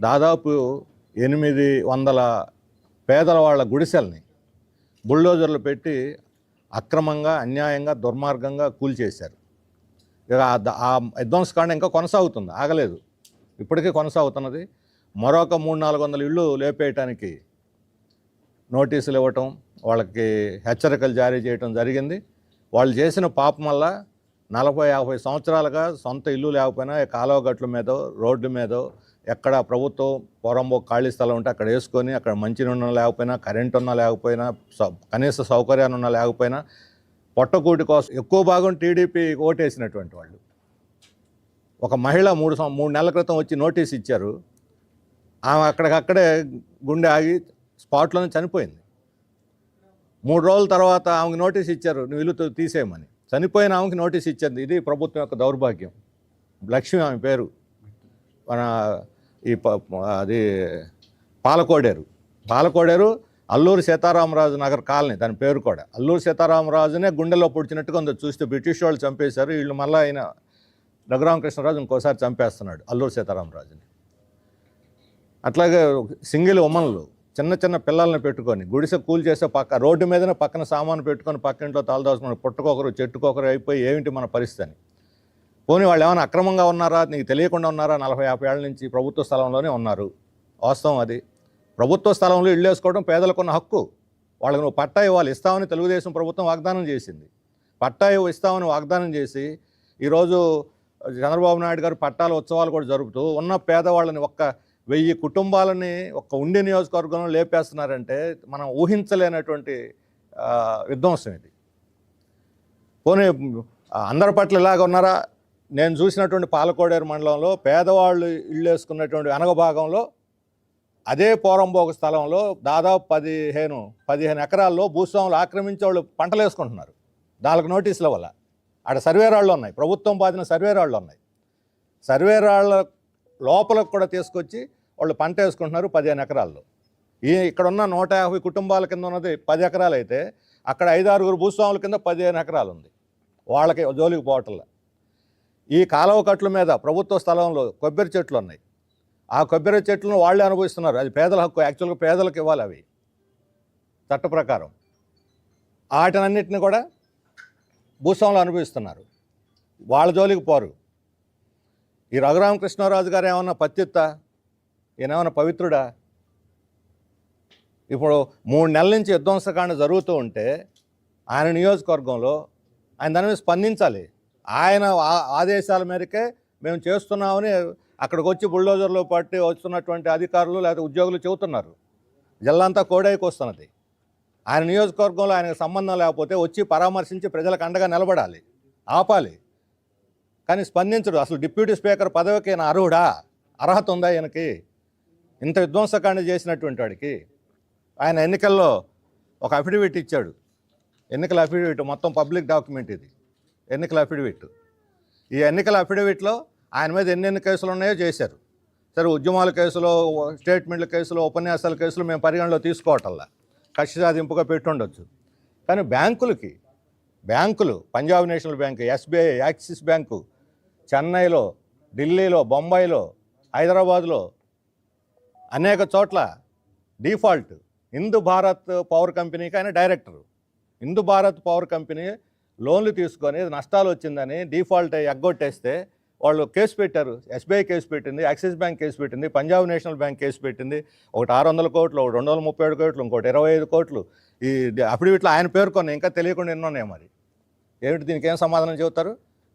దాదాపు 800 పేదల వాళ్ళ గుడిసెల్ని బుల్డోజర్లు పెట్టి అక్రమంగా, అన్యాయంగా, దుర్మార్గంగా కూల్చేశారు. ఇక ఆ విధ్వంసకాండ ఇంకా కొనసాగుతుంది, ఆగలేదు, ఇప్పటికీ కొనసాగుతున్నది. మరొక 300-400 ఇళ్ళు లేపేయటానికి నోటీసులు ఇవ్వటం, వాళ్ళకి హెచ్చరికలు జారీ చేయటం జరిగింది. వాళ్ళు చేసిన పాపం వల్ల 40-50 సంవత్సరాలుగా సొంత ఇల్లు లేకపోయినా కాలువ గట్ల మీదో రోడ్డు మీదో ఎక్కడ ప్రభుత్వం పొరంబో ఖాళీ స్థలం ఉంటే అక్కడ వేసుకొని, అక్కడ మంచినీళ్ళు లేకపోయినా, కరెంట్ ఉన్నా లేకపోయినా, కనీస సౌకర్యాలు ఉన్నా లేకపోయినా పొట్టకూటి కోసం ఎక్కువ భాగం టీడీపీ ఓటేసినటువంటి వాళ్ళు. ఒక మహిళ 3 నెలల క్రితం వచ్చి నోటీస్ ఇచ్చారు. ఆమె అక్కడికక్కడే గుండె ఆగి స్పాట్లోనే చనిపోయింది. 3 రోజుల తర్వాత ఆమెకు నోటీస్ ఇచ్చారు, నువ్వు ఇల్లు తీసేయమని. చనిపోయిన ఆమెకి నోటీస్ ఇచ్చింది. ఇది ప్రభుత్వం యొక్క దౌర్భాగ్యం. లక్ష్మి ఆమె పేరు. మన అది పాలకోడేరు అల్లూరి సీతారామరాజు నగర్ కాలనీ, దాని పేరు కూడా. అల్లూరి సీతారామరాజునే గుండెలో పొడిచినట్టుగా ఉంది చూస్తే. బ్రిటిష్ వాళ్ళు చంపేశారు, వీళ్ళు మళ్ళీ ఆయన రఘురామకృష్ణరాజు ఇంకోసారి చంపేస్తున్నాడు అల్లూరి సీతారామరాజుని. అట్లాగే సింగిల్ ఉమెన్లు చిన్న చిన్న పిల్లల్ని పెట్టుకొని గుడిసె కూల్ చేసే రోడ్డు మీదనే పక్కన సామాను పెట్టుకొని పక్కింట్లో తలదాచుకుని పుట్టకొకరు చెట్టుకొకరు అయిపోయి ఏమిటి మన పరిస్థితి అని. పోనీ వాళ్ళు ఏమైనా అక్రమంగా ఉన్నారా, నీకు తెలియకుండా ఉన్నారా? 40-50 ఏళ్ళ నుంచి ప్రభుత్వ స్థలంలోనే ఉన్నారు. వాస్తవం అది. ప్రభుత్వ స్థలంలో ఇళ్ళు వేసుకోవడం పేదలకున్న హక్కు. వాళ్ళకి నువ్వు పట్టా ఇవ్వాలి. ఇస్తామని తెలుగుదేశం ప్రభుత్వం వాగ్దానం చేసింది. పట్టా ఇస్తామని వాగ్దానం చేసి ఈరోజు చంద్రబాబు నాయుడు గారు పట్టాల ఉత్సవాలు కూడా జరుపుతూ ఉన్న పేదవాళ్ళని 1000 కుటుంబాలని ఉండి నియోజకవర్గంలో లేపేస్తున్నారంటే మనం ఊహించలేనటువంటి విధ్వంసం ఇది. పోనీ అందరి పట్ల ఇలాగ ఉన్నారా? నేను చూసినటువంటి పాలకోడేరు మండలంలో పేదవాళ్ళు ఇళ్ళు వేసుకున్నటువంటి వెనక భాగంలో అదే పోరంబోగు స్థలంలో దాదాపు 15 ఎకరాల్లో భూస్వాములు ఆక్రమించే వాళ్ళు పంటలు వేసుకుంటున్నారు. దానికి నోటీసుల వల్ల అక్కడ సర్వేరాళ్ళు ఉన్నాయి, ప్రభుత్వం బాధిన సర్వేరాళ్ళు ఉన్నాయి. సర్వేరాళ్ళ లోపలకు కూడా తీసుకొచ్చి వాళ్ళు పంట వేసుకుంటున్నారు 15 ఎకరాల్లో. ఇక్కడున్న 150 కుటుంబాల కింద ఉన్నది 10 ఎకరాలు అయితే అక్కడ 5-6 భూస్వాముల కింద 15 ఎకరాలు ఉంది. వాళ్ళకి జోలికి పోవట్ల. ఈ కాలువ కట్ల మీద ప్రభుత్వ స్థలంలో కొబ్బరి చెట్లు ఉన్నాయి. ఆ కొబ్బరి చెట్లను వాళ్ళే అనుభవిస్తున్నారు. అది పేదల హక్కు. యాక్చువల్గా పేదలకు ఇవ్వాలి అవి చట్ట ప్రకారం. వాటినన్నిటిని కూడా భూస్వాములు అనుభవిస్తున్నారు. వాళ్ళ జోలికి పోరు. ఈ రఘురామకృష్ణరాజు గారు ఏమన్నా పత్తిత్తా? ఈయనేమన్నా పవిత్రుడా? ఇప్పుడు 3 నెలల నుంచి విధ్వంసకాండ జరుగుతూ ఉంటే ఆయన నియోజకవర్గంలో ఆయన దాని మీద స్పందించాలి. ఆయన ఆదేశాల మేరకే మేము చేస్తున్నామని అక్కడికి వచ్చి బుల్డోజర్లో పట్టి వస్తున్నటువంటి అధికారులు లేదా ఉద్యోగులు చెబుతున్నారు. జిల్లాంతా కోడైకి వస్తున్నది. ఆయన నియోజకవర్గంలో ఆయనకు సంబంధం లేకపోతే వచ్చి పరామర్శించి ప్రజలకు అండగా నిలబడాలి, ఆపాలి. కానీ స్పందించడు. అసలు డిప్యూటీ స్పీకర్ పదవికి ఈయన అర్హుడా? అర్హత ఉందా ఈయనకి? ఇంత విధ్వంసకాండ చేసినటువంటి వాడికి. ఆయన ఎన్నికల్లో ఒక అఫిడవిట్ ఇచ్చాడు. ఎన్నికల అఫిడవిట్ మొత్తం పబ్లిక్ డాక్యుమెంట్ ఇది. ఎన్నికల అఫిడవిట్. ఈ ఎన్నికల అఫిడవిట్లో ఆయన మీద ఎన్ని కేసులు ఉన్నాయో చేశారు. సరే, ఉద్యమాల కేసులో, స్టేట్మెంట్ల కేసులో, ఉపన్యాసాల కేసులు మేము పరిగణలో తీసుకోవటల్లా, కక్ష సాధింపుగా పెట్టుండొచ్చు. కానీ బ్యాంకులు Punjab national bank, SBI, axis bank, చెన్నైలో, ఢిల్లీలో, బొంబాయిలో, హైదరాబాద్లో అనేక చోట్ల డిఫాల్ట్. హిందూ భారత్ పవర్ కంపెనీకి ఆయన director. Hindu Bharat power company లోన్లు తీసుకొని నష్టాలు వచ్చిందని డిఫాల్ట్ ఎగ్గొట్టేస్తే వాళ్ళు కేసు పెట్టారు. ఎస్బీఐ కేసు పెట్టింది, యాక్సిస్ బ్యాంక్ కేసు పెట్టింది, పంజాబ్ నేషనల్ బ్యాంక్ కేసు పెట్టింది. ఒకటి 600 కోట్లు, ఒకటి 237 కోట్లు, ఇంకోటి 25 కోట్లు. ఈ అఫిడవిట్లో ఆయన పేర్కొన్నాయి. ఇంకా తెలియకుండా ఎన్నో ఉన్నాయి. మరి ఏమిటి? దీనికి ఏం సమాధానం చెబుతారు?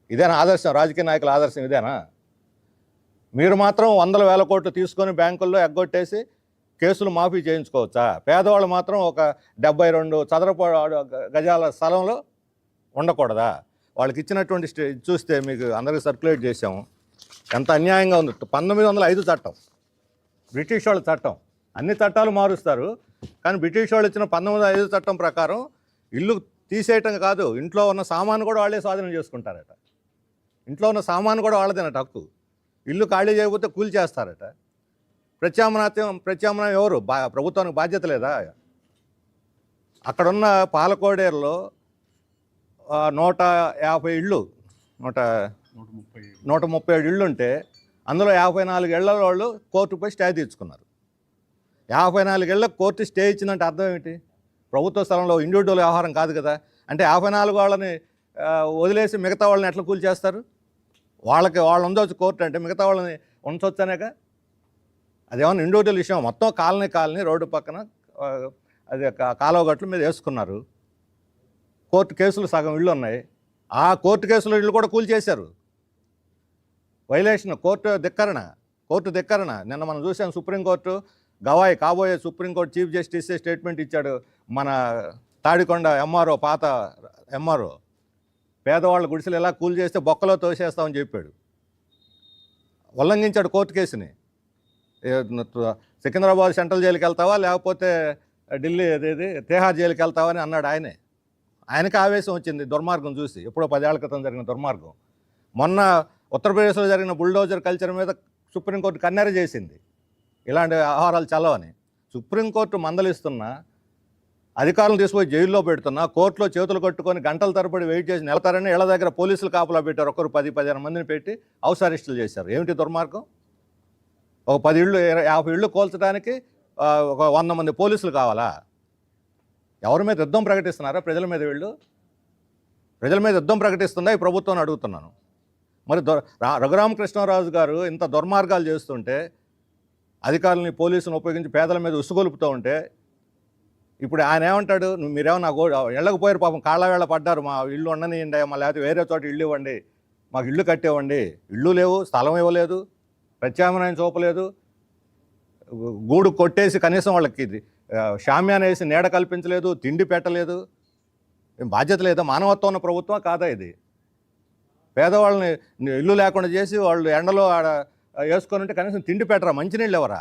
ఇదేనా ఆదర్శం? రాజకీయ నాయకుల ఆదర్శం ఇదేనా? మీరు మాత్రం 100,000 కోట్లు తీసుకొని బ్యాంకుల్లో ఎగ్గొట్టేసి కేసులు మాఫీ చేయించుకోవచ్చా? పేదవాళ్ళు మాత్రం ఒక 72 చదరపు గజాల స్థలంలో ఉండకూడదా? వాళ్ళకి ఇచ్చినటువంటి చూస్తే మీకు అందరికీ సర్క్యులేట్ చేసాము. ఎంత అన్యాయంగా ఉంది. 1905 చట్టం, బ్రిటిష్ వాళ్ళ చట్టం. అన్ని చట్టాలు మారుస్తారు, కానీ బ్రిటిష్ వాళ్ళు ఇచ్చిన 1905 చట్టం ప్రకారం ఇల్లు తీసేయటం కాదు, ఇంట్లో ఉన్న సామాను కూడా వాళ్ళే స్వాధీనం చేసుకుంటారట. ఇంట్లో ఉన్న సామాను కూడా వాళ్ళదేనట హక్కు. ఇల్లు ఖాళీ చేయకపోతే కూలి చేస్తారట. ప్రత్యామ్నాయం ఎవరు? ప్రభుత్వానికి బాధ్యత లేదా? అక్కడున్న పాలకోడేరులో 150 ఇళ్ళు, 137 ఇళ్ళు ఉంటే అందులో 54 ఇళ్ల వాళ్ళు కోర్టుపై స్టే తెచ్చుకున్నారు. 54 ఇళ్లకు కోర్టు స్టే ఇచ్చిందంటే అర్థం ఏమిటి? ప్రభుత్వ స్థలంలో ఇండివిజువల్ వ్యవహారం కాదు కదా. అంటే 54 వాళ్ళని వదిలేసి మిగతా వాళ్ళని ఎట్లా కూల్చేస్తారు? వాళ్ళు ఉండొచ్చు కోర్టు అంటే, మిగతా వాళ్ళని ఉంచొచ్చనేగా. అదేమన్నా ఇండివిజువల్ విషయం? మొత్తం కాలనీ రోడ్డు పక్కన అది కాలువ గట్ల మీద వేసుకున్నారు. కోర్టు కేసులు సగం ఇళ్ళు ఉన్నాయి. ఆ కోర్టు కేసులు ఇళ్ళు కూడా కూల్చేశారు. Violation, court ధిక్కరణ. నిన్న మనం చూసాం, సుప్రీంకోర్టు గవాయి కాబోయే సుప్రీంకోర్టు చీఫ్ జస్టిస్ స్టేట్మెంట్ ఇచ్చాడు. మన తాడికొండ ఎంఆర్ఓ, పాత ఎంఆర్ఓ, పేదవాళ్ళ గుడిసెలు ఎలా కూల్ చేస్తే బొక్కలో తోసేస్తామని చెప్పాడు. ఉల్లంఘించాడు కోర్టు కేసుని. సికింద్రాబాద్ సెంట్రల్ జైలుకి వెళ్తావా లేకపోతే ఢిల్లీ తిహార్ జైలుకి వెళ్తావా అని అన్నాడు ఆయనే. ఆయనకి ఆవేశం వచ్చింది దుర్మార్గం చూసి, ఎప్పుడో 10 ఏళ్ల క్రితం జరిగిన దుర్మార్గం. మొన్న ఉత్తరప్రదేశ్లో జరిగిన బుల్డోజర్ కల్చర్ మీద సుప్రీంకోర్టు కన్నెర చేసింది, ఇలాంటి వ్యవహారాలు చల్లవని. సుప్రీంకోర్టు మందలిస్తున్నా, అధికారులను తీసుకుపోయి జైల్లో పెడుతున్నా, కోర్టులో చేతులు కట్టుకొని గంటల తరబడి వెయిట్ చేసి నిలతారని ఇళ్ల దగ్గర పోలీసులు కాపలా పెట్టారు. ఒక్కరు 10-15 మందిని పెట్టి హౌస్ అరెస్టులు చేశారు. ఏమిటి దుర్మార్గం? ఒక 10 ఇళ్ళు 50 ఇళ్ళు కోల్చడానికి ఒక 100 మంది పోలీసులు కావాలా? ఎవరి మీద యుద్ధం ప్రకటిస్తున్నారా? ప్రజల మీద. ప్రజల మీద యుద్ధం ప్రకటిస్తుందా ఈ ప్రభుత్వాన్ని అడుగుతున్నాను. మరి రఘురామకృష్ణరాజు గారు ఇంత దుర్మార్గాలు చేస్తుంటే, అధికారులని పోలీసులను ఉపయోగించి పేదల మీద ఉసుగొలుపుతూ ఉంటే, ఇప్పుడు ఆయన ఏమంటాడు? మీరేమో నాకు ఇళ్ళకు పోయారు, పాపం కాళ్ళవేళ పడ్డారు, మా ఇల్లు ఉండనియండి, మా లేకపోతే వేరే చోట ఇల్లు ఇవ్వండి, మాకు ఇల్లు కట్టివ్వండి. ఇళ్ళు లేవు, స్థలం ఇవ్వలేదు, ప్రత్యామ్నాయం చూపలేదు, గూడు కొట్టేసి కనీసం వాళ్ళకి షామ్యాన వేసి నీడ కల్పించలేదు, తిండి పెట్టలేదు. ఏం బాధ్యత లేదా? మానవత్వం ఉన్న ప్రభుత్వం కాదా ఇది? పేదవాళ్ళని ఇల్లు లేకుండా చేసి వాళ్ళు ఎండలో ఆడ వేసుకొని ఉంటే కనీసం తిండి పెట్టరా? మంచినీళ్ళు ఎవరా?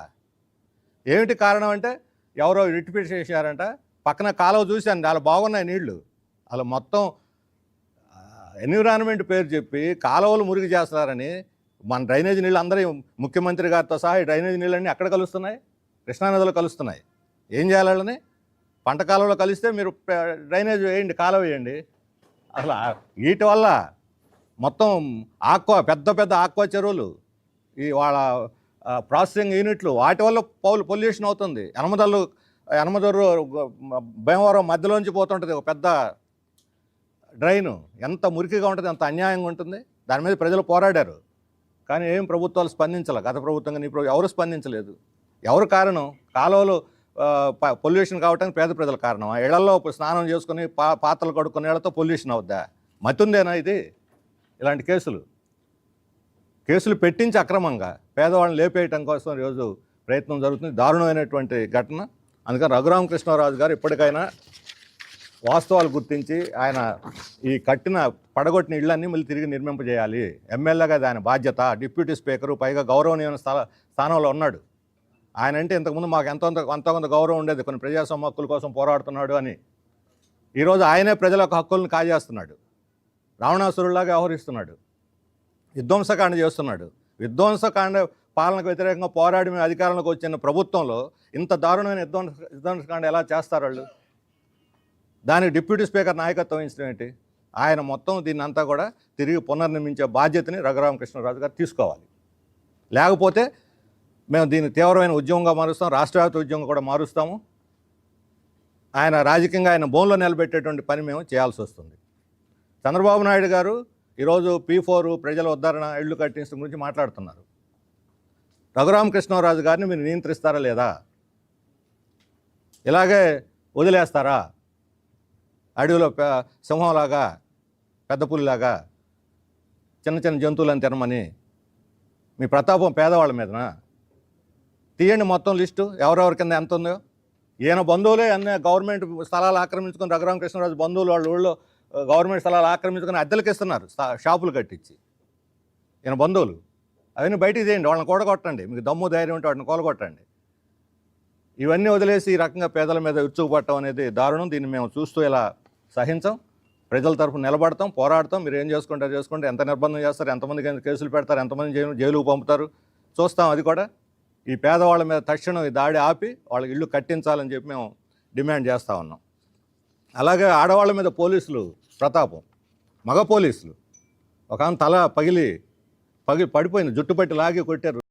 ఏమిటి కారణం అంటే, ఎవరో రిట్పీట్ చేశారంట, పక్కన కాలువ చూశాను, చాలా బాగున్నాయి నీళ్లు. అలా మొత్తం ఎన్విరాన్మెంట్ పేరు చెప్పి కాలువలు మురిగి చేస్తున్నారని, మన డ్రైనేజ్ నీళ్ళు అందరూ ముఖ్యమంత్రి గారితో సహా ఈ డ్రైనేజ్ నీళ్ళన్నీ ఎక్కడ కలుస్తున్నాయి? కృష్ణానదిలో కలుస్తున్నాయి. ఏం చేయాలి వాళ్ళని? పంట కాలువలో కలిస్తే మీరు డ్రైనేజ్ వేయండి, కాలువ వేయండి. అసలు వీటి వల్ల మొత్తం పెద్ద ఆక్వా చెరువులు, ఈ వాళ్ళ ప్రాసెసింగ్ యూనిట్లు, వాటి వల్ల పొల్యూషన్ అవుతుంది. యనమదొర్రు భీమవరం మధ్యలోంచి పోతుంటుంది ఒక పెద్ద డ్రైను. ఎంత మురికిగా ఉంటుంది, ఎంత అన్యాయంగా ఉంటుంది. దాని మీద ప్రజలు పోరాడారు, కానీ ఏం ప్రభుత్వాలు స్పందించాలి. గత ప్రభుత్వంగా నీ ఎవరు స్పందించలేదు. ఎవరు కారణం? కాలువలు పొల్యూషన్ కావటానికి పేద ప్రజల కారణం. ఇళ్లలో స్నానం చేసుకుని పాత్రలు కడుక్కునే వాళ్ళతో పొల్యూషన్ అవుద్దా? మతుందేనా ఇది? ఇలాంటి కేసులు పెట్టించి అక్రమంగా పేదవాళ్ళని లేపేయటం కోసం ఈరోజు ప్రయత్నం జరుగుతుంది. దారుణమైనటువంటి ఘటన. అందుకని రఘురామకృష్ణరాజు గారు ఇప్పటికైనా వాస్తవాలు గుర్తించి ఆయన ఈ పడగొట్టిన ఇళ్ళన్నీ మళ్ళీ తిరిగి నిర్మింపజేయాలి. ఎమ్మెల్యేగా ఆయన బాధ్యత. డిప్యూటీ స్పీకరు, పైగా గౌరవనీయమైన స్థానంలో ఉన్నాడు. ఆయన అంటే ఇంతకుముందు మాకు కొంత గౌరవం ఉండేది, కొన్ని ప్రజాస్వామ్య హక్కుల కోసం పోరాడుతున్నాడు అని. ఈరోజు ఆయనే ప్రజల హక్కులను కాజేస్తున్నాడు, రావణాసురులాగా వ్యవహరిస్తున్నాడు, విధ్వంసకాండ చేస్తున్నాడు. విధ్వంసకాండ పాలనకు వ్యతిరేకంగా పోరాడి మేము అధికారంలోకి వచ్చిన ప్రభుత్వంలో ఇంత దారుణమైన విధ్వంసకాండ ఎలా చేస్తారు వాళ్ళు? దానికి డిప్యూటీ స్పీకర్ నాయకత్వం వహించడం ఏంటి? ఆయన మొత్తం దీన్ని అంతా కూడా తిరిగి పునర్నిర్మించే బాధ్యతని రఘురామకృష్ణరాజు గారు తీసుకోవాలి. లేకపోతే మేము దీన్ని తీవ్రమైన ఉద్యమంగా మారుస్తాం, రాష్ట్రవ్యాప్త ఉద్యమంగా కూడా మారుస్తాము. ఆయన రాజకీయంగా ఆయన బోన్లో నిలబెట్టేటువంటి పని మేము చేయాల్సి వస్తుంది. చంద్రబాబు నాయుడు గారు ఈరోజు P4 ప్రజల ఉద్ధరణ, ఇళ్ళు కట్టించడం గురించి మాట్లాడుతున్నారు. రఘురామకృష్ణరాజు గారిని మీరు నియంత్రిస్తారా లేదా? ఇలాగే వదిలేస్తారా? అడవిలో సింహంలాగా, పెద్ద పులిలాగా చిన్న జంతువులను తినమని మీ ప్రతాపం పేదవాళ్ళ మీదనా? తీయండి మొత్తం లిస్టు, ఎవరెవరి కింద ఎంత ఉందో. ఈయన బంధువులే అన్నీ గవర్నమెంట్ స్థలాలు ఆక్రమించుకొని, రఘురామకృష్ణరాజు బంధువులు వాళ్ళ ఊళ్ళో గవర్నమెంట్ స్థలాలు ఆక్రమించుకొని అద్దెలకు ఇస్తున్నారు, షాపులు కట్టించి. ఈయన బంధువులు అవన్నీ బయటికి తీయండి, వాళ్ళని కూడగొట్టండి. మీకు దమ్ము ధైర్యం ఉంటే వాటిని కూడగొట్టండి. ఇవన్నీ వదిలేసి ఈ రకంగా పేదల మీద విరుచుకుపడటం అనేది దారుణం. దీన్ని మేము చూస్తూ ఇలా సహించాం. ప్రజల తరఫున నిలబడతాం, పోరాడతాం. మీరు ఏం చేసుకుంటారు చేసుకోండి. ఎంత నిర్బంధం చేస్తారు, ఎంతమందికి కేసులు పెడతారు, ఎంతమంది జైలుకు పంపుతారు చూస్తాం. అది కూడా ఈ పేదవాళ్ళ మీద తక్షణం ఈ దాడి ఆపి వాళ్ళకి ఇళ్ళు కట్టించాలని చెప్పి మేము డిమాండ్ చేస్తూ ఉన్నాం. అలాగే ఆడవాళ్ళ మీద పోలీసులు ప్రతాపం, మగ పోలీసులు ఒక తల పగిలి పడిపోయింది, జుట్టు పట్టి లాగి కొట్టారు.